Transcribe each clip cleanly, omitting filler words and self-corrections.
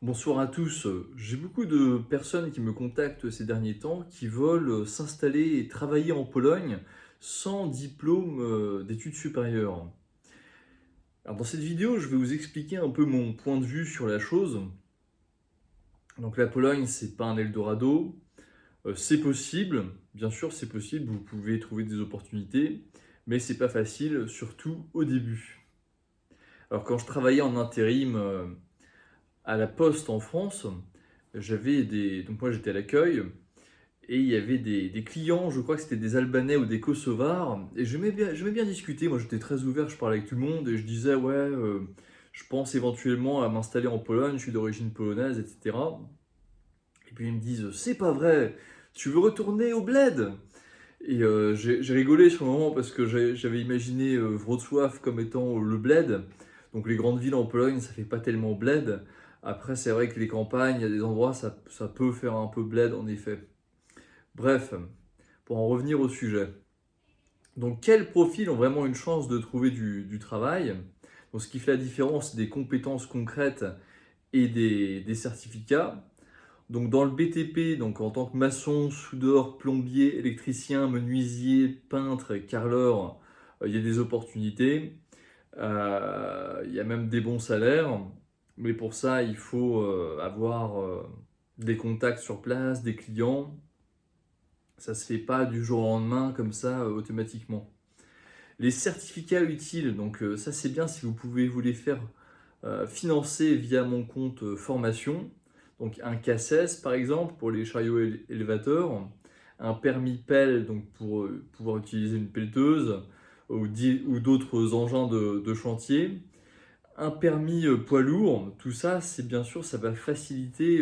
Bonsoir à tous. J'ai beaucoup de personnes qui me contactent ces derniers temps qui veulent s'installer et travailler en Pologne sans diplôme d'études supérieures. Alors dans cette vidéo, je vais vous expliquer un peu mon point de vue sur la chose. Donc la Pologne, c'est pas un Eldorado. C'est possible, bien sûr, c'est possible, vous pouvez trouver des opportunités, mais c'est pas facile, surtout au début. Alors quand je travaillais en intérim à la Poste en France, donc moi j'étais à l'accueil, et il y avait des clients, je crois que c'était des Albanais ou des Kosovars, et j'aimais bien discuter, moi j'étais très ouvert, je parlais avec tout le monde, et je disais ouais, je pense éventuellement à m'installer en Pologne, je suis d'origine polonaise, etc. Et puis ils me disent, c'est pas vrai, tu veux retourner au bled? Et j'ai rigolé sur le moment parce que j'avais imaginé Wrocław comme étant le bled. Donc les grandes villes en Pologne, ça fait pas tellement bled. Après, c'est vrai que les campagnes, il y a des endroits, ça peut faire un peu bled en effet. Bref, pour en revenir au sujet. Donc quels profils ont vraiment une chance de trouver du travail? Donc ce qui fait la différence, c'est des compétences concrètes et des certificats. Donc dans le BTP, donc en tant que maçon, soudeur, plombier, électricien, menuisier, peintre, carreleur, il y a des opportunités. Il y a même des bons salaires. Mais pour ça, il faut avoir des contacts sur place, des clients. Ça ne se fait pas du jour au lendemain comme ça automatiquement. Les certificats utiles, donc ça c'est bien si vous pouvez vous les faire financer via mon compte formation. Donc un CACES par exemple pour les chariots élévateurs, un permis pelle donc pour pouvoir utiliser une pelleteuse ou d'autres engins de chantier, un permis poids lourd. Tout ça, c'est bien sûr, ça va faciliter,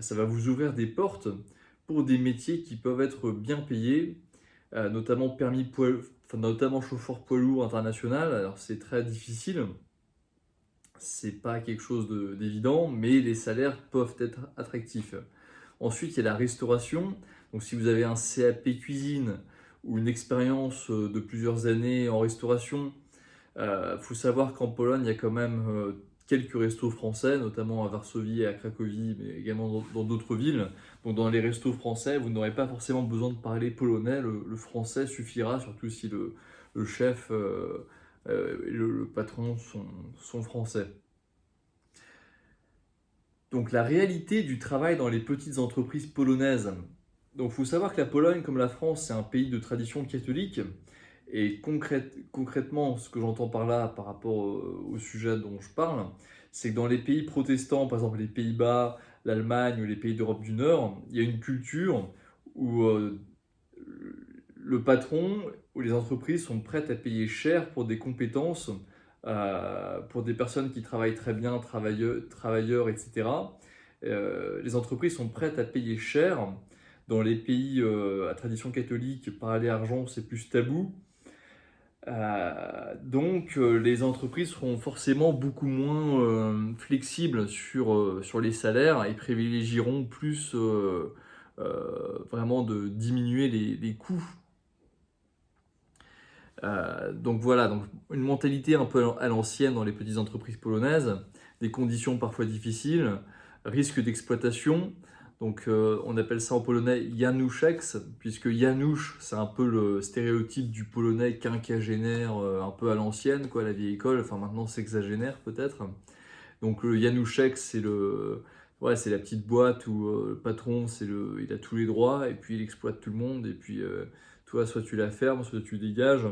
ça va vous ouvrir des portes pour des métiers qui peuvent être bien payés, notamment notamment chauffeur poids lourd international. Alors c'est très difficile, c'est pas quelque chose d'évident, mais les salaires peuvent être attractifs. Ensuite, il y a la restauration. Donc, si vous avez un CAP cuisine ou une expérience de plusieurs années en restauration, il faut savoir qu'en Pologne, il y a quand même quelques restos français, notamment à Varsovie et à Cracovie, mais également dans d'autres villes. Donc, dans les restos français, vous n'aurez pas forcément besoin de parler polonais. Le français suffira, surtout si le chef et le patron sont français. Donc la réalité du travail dans les petites entreprises polonaises. Donc il faut savoir que la Pologne, comme la France, c'est un pays de tradition catholique. Et concrètement, ce que j'entends par là, par rapport au sujet dont je parle, c'est que dans les pays protestants, par exemple les Pays-Bas, l'Allemagne ou les pays d'Europe du Nord, il y a une culture où le patron ou les entreprises sont prêtes à payer cher pour des compétences, pour des personnes qui travaillent très bien, travailleurs, etc. Les entreprises sont prêtes à payer cher. Dans les pays à tradition catholique, parler argent, c'est plus tabou. Donc les entreprises seront forcément beaucoup moins flexibles sur les salaires et privilégieront plus vraiment de diminuer les coûts. Donc voilà, donc une mentalité un peu à l'ancienne dans les petites entreprises polonaises, des conditions parfois difficiles, risque d'exploitation. Donc on appelle ça en polonais Januszek, puisque Janusz, c'est un peu le stéréotype du polonais quinquagénaire, un peu à l'ancienne, quoi, la vieille école, enfin maintenant sexagénaire peut-être. Donc le Januszek, c'est la petite boîte où le patron, il a tous les droits et puis il exploite tout le monde et puis toi, soit tu la fermes, soit tu dégages.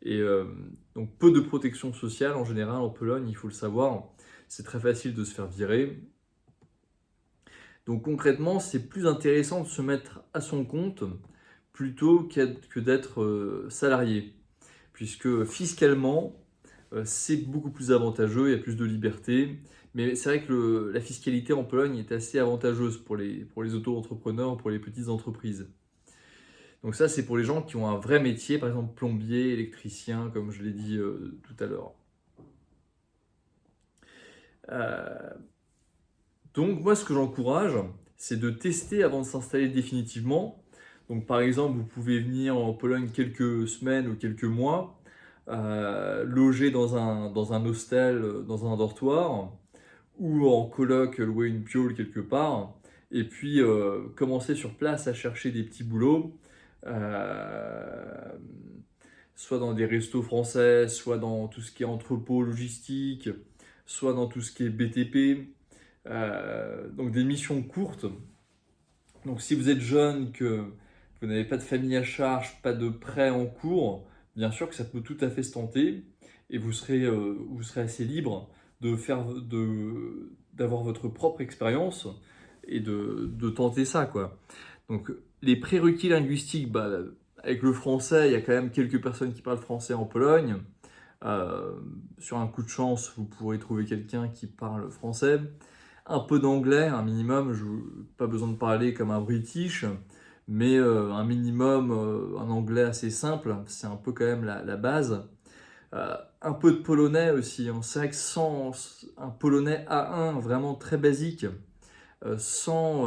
Et donc peu de protection sociale en général en Pologne, il faut le savoir. C'est très facile de se faire virer. Donc concrètement, c'est plus intéressant de se mettre à son compte plutôt que d'être salarié, puisque fiscalement, c'est beaucoup plus avantageux, il y a plus de liberté. Mais c'est vrai que la fiscalité en Pologne est assez avantageuse pour les auto-entrepreneurs, pour les petites entreprises. Donc ça, c'est pour les gens qui ont un vrai métier, par exemple plombier, électricien, comme je l'ai dit tout à l'heure. Euh, donc moi, ce que j'encourage, c'est de tester avant de s'installer définitivement. Donc par exemple, vous pouvez venir en Pologne quelques semaines ou quelques mois, loger dans un hostel, dans un dortoir, ou en coloc louer une piole quelque part, et puis commencer sur place à chercher des petits boulots, euh, soit dans des restos français, soit dans tout ce qui est entrepôt logistique, soit dans tout ce qui est BTP, donc des missions courtes. Donc si vous êtes jeune, que vous n'avez pas de famille à charge, pas de prêt en cours, bien sûr que ça peut tout à fait se tenter et vous serez assez libre d'avoir votre propre expérience et de tenter ça, quoi. Donc les prérequis linguistiques, bah, avec le français, il y a quand même quelques personnes qui parlent français en Pologne. Euh, sur un coup de chance, vous pourrez trouver quelqu'un qui parle français. Un peu d'anglais, un minimum, pas besoin de parler comme un British, mais un minimum, un anglais assez simple, c'est un peu quand même la base. Un peu de polonais aussi, hein. C'est vrai que sans un polonais A1 vraiment très basique, sans,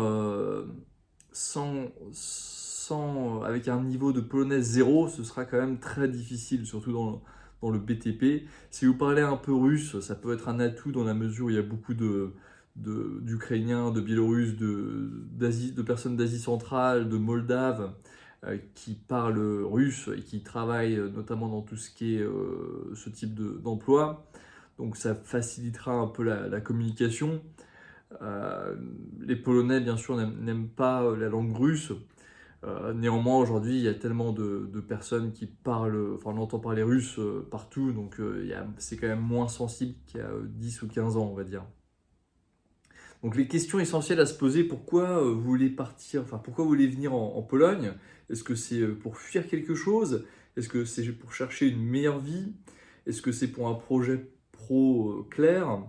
avec un niveau de polonais zéro, ce sera quand même très difficile, surtout dans le BTP. Si vous parlez un peu russe, ça peut être un atout dans la mesure où il y a beaucoup d'Ukrainiens, de Biélorusses, de personnes d'Asie centrale, de Moldaves qui parlent russe et qui travaillent notamment dans tout ce qui est ce type d'emploi. Donc ça facilitera un peu la communication. Les Polonais, bien sûr, n'aiment pas la langue russe. Néanmoins, aujourd'hui, il y a tellement de personnes qui parlent, enfin, on entend parler russe partout, donc c'est quand même moins sensible qu'il y a 10 ou 15 ans, on va dire. Donc les questions essentielles à se poser, pourquoi vous voulez partir, enfin pourquoi vous voulez venir en Pologne? Est-ce que c'est pour fuir quelque chose? Est-ce que c'est pour chercher une meilleure vie? Est-ce que c'est pour un projet pro clair?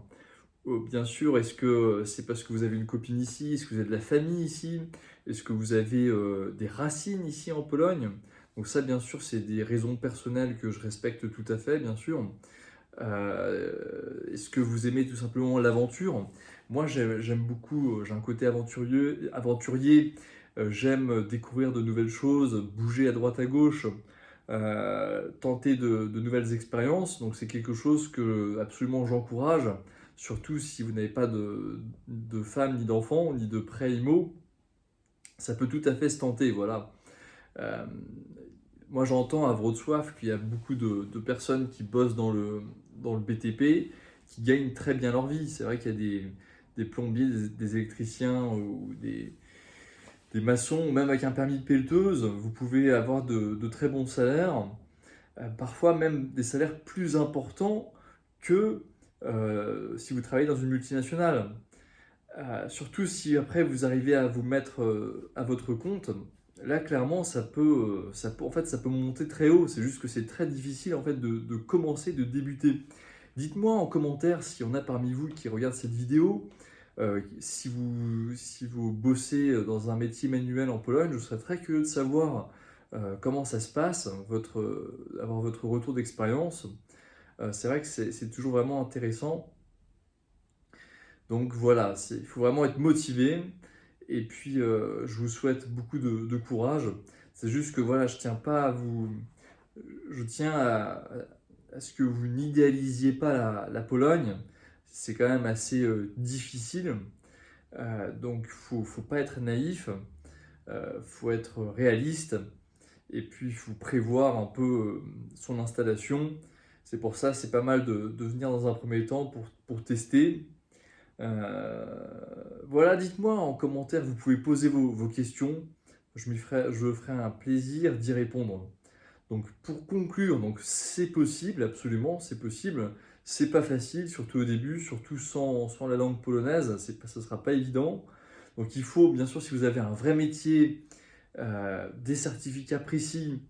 Bien sûr, est-ce que c'est parce que vous avez une copine ici? Est-ce que vous avez de la famille ici? Est-ce que vous avez des racines ici en Pologne? Donc ça, bien sûr, c'est des raisons personnelles que je respecte tout à fait, bien sûr. Est-ce que vous aimez tout simplement l'aventure? Moi, j'aime beaucoup, j'ai un côté aventurier, j'aime découvrir de nouvelles choses, bouger à droite à gauche, tenter de nouvelles expériences. Donc c'est quelque chose que absolument j'encourage, surtout si vous n'avez pas de femme, ni d'enfant, ni de prêt IMO, ça peut tout à fait se tenter, voilà. Euh, Moi, j'entends à Wrocław qu'il y a beaucoup de personnes qui bossent dans le BTP, qui gagnent très bien leur vie. C'est vrai qu'il y a des plombiers, des électriciens ou des maçons, ou même avec un permis de pelleteuse, vous pouvez avoir de très bons salaires, parfois même des salaires plus importants que si vous travaillez dans une multinationale. Surtout si après vous arrivez à vous mettre à votre compte, là clairement en fait, ça peut monter très haut. C'est juste que c'est très difficile en fait de commencer, de débuter. Dites-moi en commentaire si on a parmi vous qui regardent cette vidéo, si vous bossez dans un métier manuel en Pologne, je serais très curieux de savoir comment ça se passe, avoir votre retour d'expérience. C'est vrai que c'est toujours vraiment intéressant. Donc voilà, il faut vraiment être motivé. Et puis, je vous souhaite beaucoup de courage. C'est juste que voilà, je tiens pas à vous. Je tiens à ce que vous n'idéalisiez pas la Pologne. C'est quand même assez difficile. Donc, faut pas être naïf. Faut être réaliste. Et puis, il faut prévoir un peu son installation. C'est pour ça, c'est pas mal de venir dans un premier temps pour tester. Voilà, dites-moi en commentaire, vous pouvez poser vos questions. Je ferai un plaisir d'y répondre. Donc pour conclure, donc c'est possible, absolument, c'est possible. C'est pas facile, surtout au début, surtout sans la langue polonaise, ce ne sera pas évident. Donc il faut, bien sûr, si vous avez un vrai métier, des certificats précis,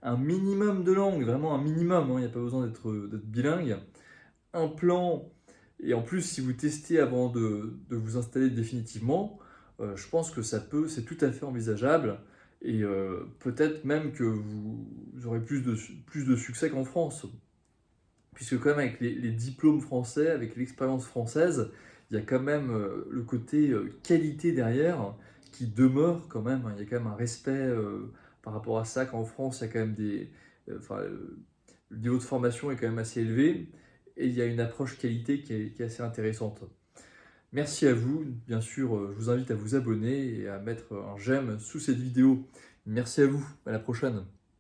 un minimum de langue, vraiment un minimum, hein, il n'y a pas besoin d'être bilingue, un plan, et en plus, si vous testez avant de vous installer définitivement, je pense que c'est tout à fait envisageable, et peut-être même que vous aurez plus de succès qu'en France. Puisque quand même avec les diplômes français, avec l'expérience française, il y a quand même le côté qualité derrière qui demeure quand même, hein. Il y a quand même un respect par rapport à ça qu'en France, il y a quand même enfin, le niveau de formation est quand même assez élevé et il y a une approche qualité qui est assez intéressante. Merci à vous. Bien sûr, je vous invite à vous abonner et à mettre un j'aime sous cette vidéo. Merci à vous. À la prochaine.